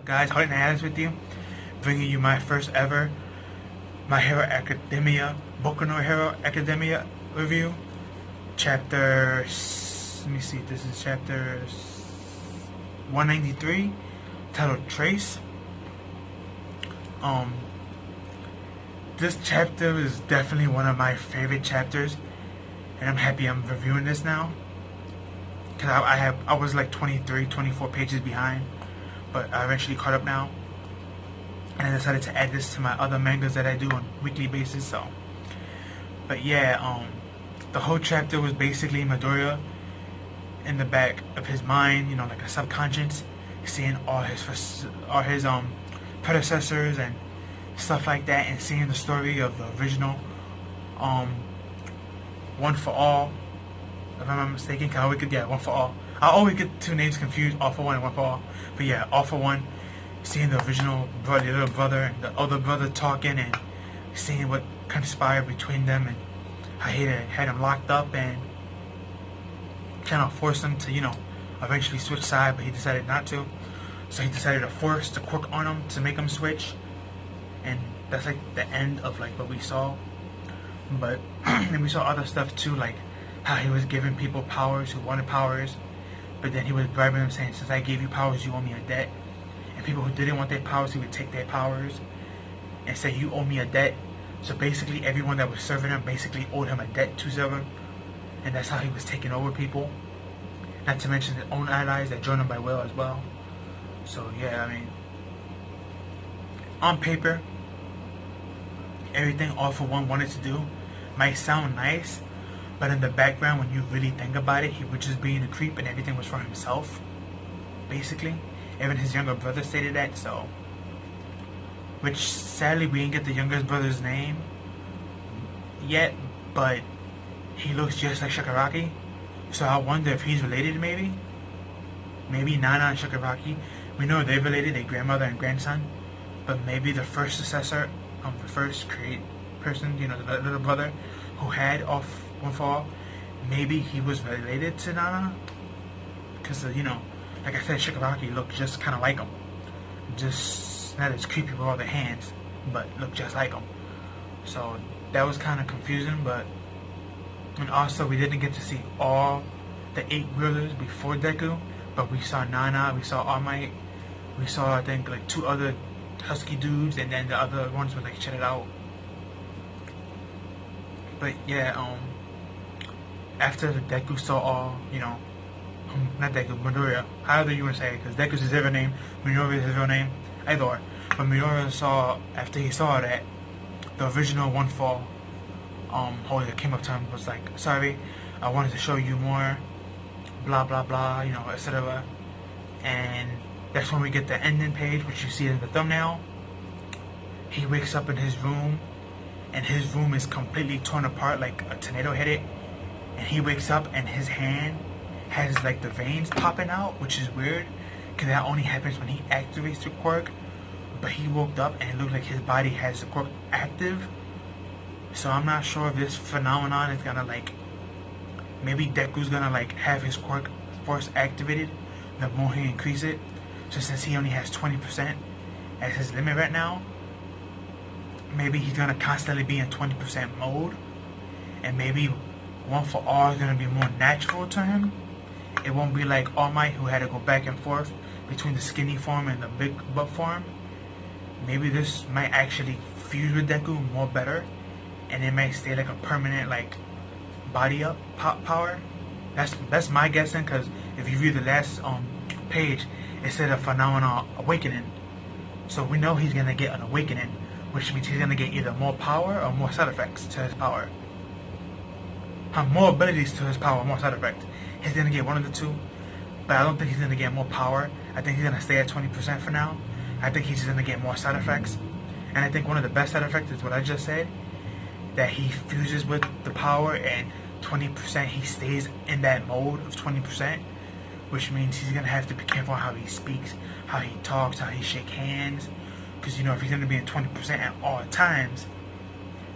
guys? Holyknight with you, bringing you my first ever My Hero Academia, Boku no Hero Academia review. Chapter, let me see, this is chapter 193, titled Trace. This chapter is definitely one of my favorite chapters, and I'm happy I'm reviewing this now. Because I was like 23, 24 pages behind, but I eventually caught up now. And I decided to add this to my other mangas that I do on a weekly basis. So, but yeah, the whole chapter was basically Midoriya in the back of his mind, you know, like a subconscious, seeing all his predecessors and stuff like that, and seeing the story of the original One for All. If I'm not mistaken, One for All. I always get two names confused, All for One and One for All. But yeah, All for One, seeing the original brother, the little brother, and the other brother talking, and seeing what conspired between them, and how he had him locked up and kind of forced him to, you know, eventually switch side, but he decided not to. So he decided to force the quirk on him to make him switch, and that's like the end of like what we saw. But then we saw other stuff too, like how he was giving people powers who wanted powers, but then he was bribing them, saying, since I gave you powers, you owe me a debt. And people who didn't want their powers, he would take their powers and say, you owe me a debt. So basically everyone that was serving him basically owed him a debt to serve him, and that's how he was taking over people. Not to mention his own allies that joined him by will as well. So yeah, I mean, on paper, everything All for One wanted to do might sound nice, but in the background, when you really think about it, he was just being a creep, and everything was for himself, basically. Even his younger brother stated that, so. Which, sadly, we didn't get the youngest brother's name yet, but he looks just like Shigaraki. So I wonder if he's related, maybe? Maybe Nana and Shigaraki. We know they're related, their grandmother and grandson. But maybe the first successor, the first person, you know, the little brother who had One for All, maybe he was related to Nana. Because, you know, like I said, Shigaraki looked just kind of like him. Just not as creepy with all the hands, but looked just like him. So that was kind of confusing, but. And also, we didn't get to see all the 8 wheelers before Deku, but we saw Nana, we saw All Might, we saw, I think, like 2 other husky dudes, and then the other ones were like shitted out. But yeah, after Deku saw all, you know, not Deku, Midoriya, however you want to say it, because Deku's his real name, Midoriya is his real name, either or. But Midoriya saw, after he saw that, the original One for All, Holy came up to him, was like, sorry, I wanted to show you more, blah blah blah, you know, etc. And that's when we get the ending page, which you see in the thumbnail. He wakes up in his room, and his room is completely torn apart, like a tornado hit it. And he wakes up, and his hand has like the veins popping out, which is weird, because that only happens when he activates the quirk. But he woke up, and it looked like his body has the quirk active. So I'm not sure if this phenomenon is gonna like, maybe Deku's gonna like have his quirk force activated the more he increase it. So since he only has 20% as his limit right now, maybe he's gonna constantly be in 20% mode, and maybe One for All is gonna be more natural to him. It won't be like All Might, who had to go back and forth between the skinny form and the big butt form. Maybe this might actually fuse with Deku more better, and it might stay like a permanent like body up power. That's my guessing, because if you read the last page, it said a phenomenal awakening. So we know he's gonna get an awakening, which means he's gonna get either more power or more side effects to his power. More abilities to his power, more side effects. He's gonna get one of the two, but I don't think he's gonna get more power. I think he's gonna stay at 20% for now. I think he's gonna get more side effects, and I think one of the best side effects is what I just said, that he fuses with the power, and 20% he stays in that mode of 20%, which means he's gonna have to be careful how he speaks, how he talks, how he shakes hands, because you know, if he's gonna be in 20% at all times,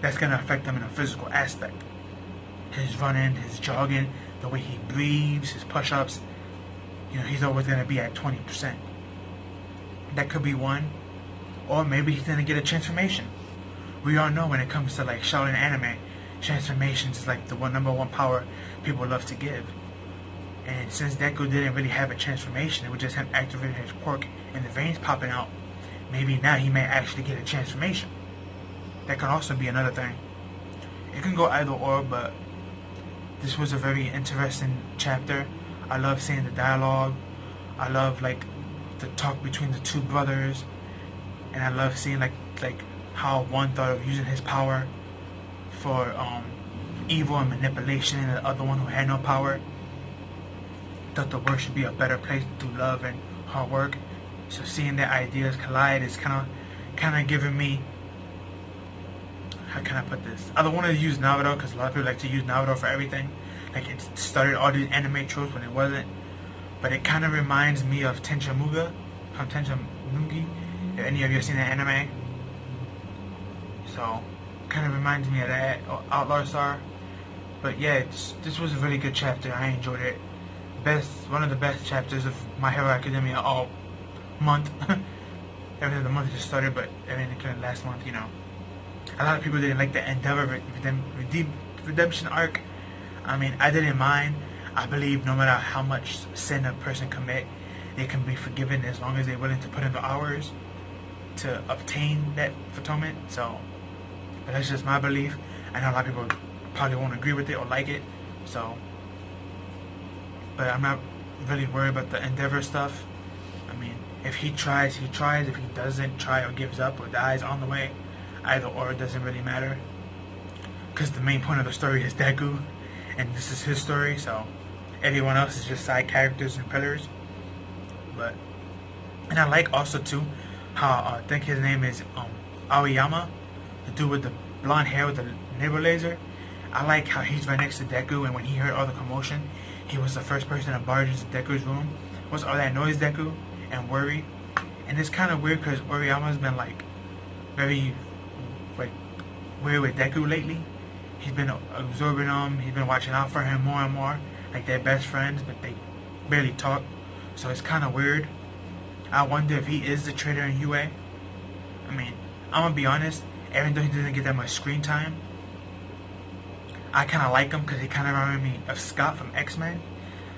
that's gonna affect him in a physical aspect. His running, his jogging, the way he breathes, his push-ups, you know, he's always gonna be at 20%. That could be one. Or maybe he's gonna get a transformation. We all know when it comes to like shouting anime, transformations is like the number one power people love to give. And since Deku didn't really have a transformation, it was just him activating his quirk and the veins popping out, maybe now he may actually get a transformation. That could also be another thing. It can go either or, but this was a very interesting chapter. I love seeing the dialogue. I love like the talk between the two brothers, and I love seeing like how one thought of using his power for evil and manipulation, and the other one who had no power thought the world should be a better place through love and hard work. So seeing their ideas collide is kind of giving me, how can I put this? I don't want to use Naruto because a lot of people like to use Naruto for everything. Like it started all these anime tropes when it wasn't. But it kind of reminds me of Tencha Muga from Tencha Mugi. If any of you have seen that anime. So, kind of reminds me of that, Outlaw Star. But yeah, this was a really good chapter. I enjoyed it. One of the best chapters of My Hero Academia all month. Everything the month just started, but everything including last month, you know. A lot of people didn't like the Endeavor redemption arc. I mean, I didn't mind. I believe no matter how much sin a person commit, they can be forgiven as long as they're willing to put in the hours to obtain that atonement. So, but that's just my belief. I know a lot of people probably won't agree with it or like it. So, but I'm not really worried about the Endeavor stuff. I mean, if he tries, he tries. If he doesn't try or gives up or dies on the way, either or, it doesn't really matter. Because the main point of the story is Deku, and this is his story, so everyone else is just side characters and pillars. But, and I like also too how I think his name is Aoyama, the dude with the blonde hair with the navel laser. I like how he's right next to Deku, and when he heard all the commotion, he was the first person to barge into Deku's room. What's all that noise, Deku? And worry. And it's kind of weird because Aoyama's been like very weird with Deku lately. He's been absorbing him. He's been watching out for him more and more. Like they're best friends, but they barely talk. So it's kind of weird. I wonder if he is the traitor in UA. I mean, I'm gonna be honest. Even though he doesn't get that much screen time, I kind of like him because he kind of reminded me of Scott from X-Men.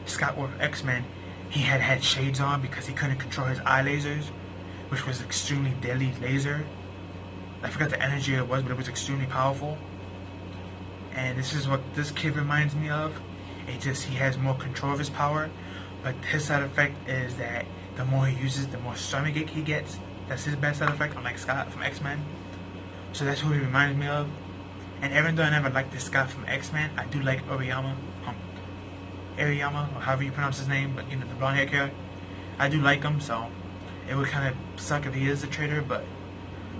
Scott with X-Men, he had shades on because he couldn't control his eye lasers, which was extremely deadly laser. I forgot the energy it was, but it was extremely powerful. And this is what this kid reminds me of. He has more control of his power, but his side effect is that the more he uses, the more stomachache he gets. That's his bad side effect, unlike Scott from X-Men. So that's who he reminds me of. And even though I never liked this Scott from X-Men, I do like Aoyama, or however you pronounce his name, but you know, the blonde hair character. I do like him, so it would kind of suck if he is a traitor, but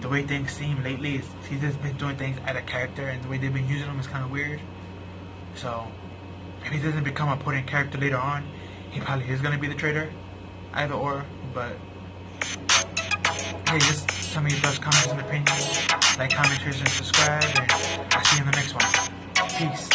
the way things seem lately, he's just been doing things out of character, and the way they've been using him is kind of weird. So, if he doesn't become a important character later on, he probably is going to be the traitor. Either or, but hey, just tell me your thoughts, comments, and opinions. Like, comment, share, and subscribe, and I'll see you in the next one. Peace.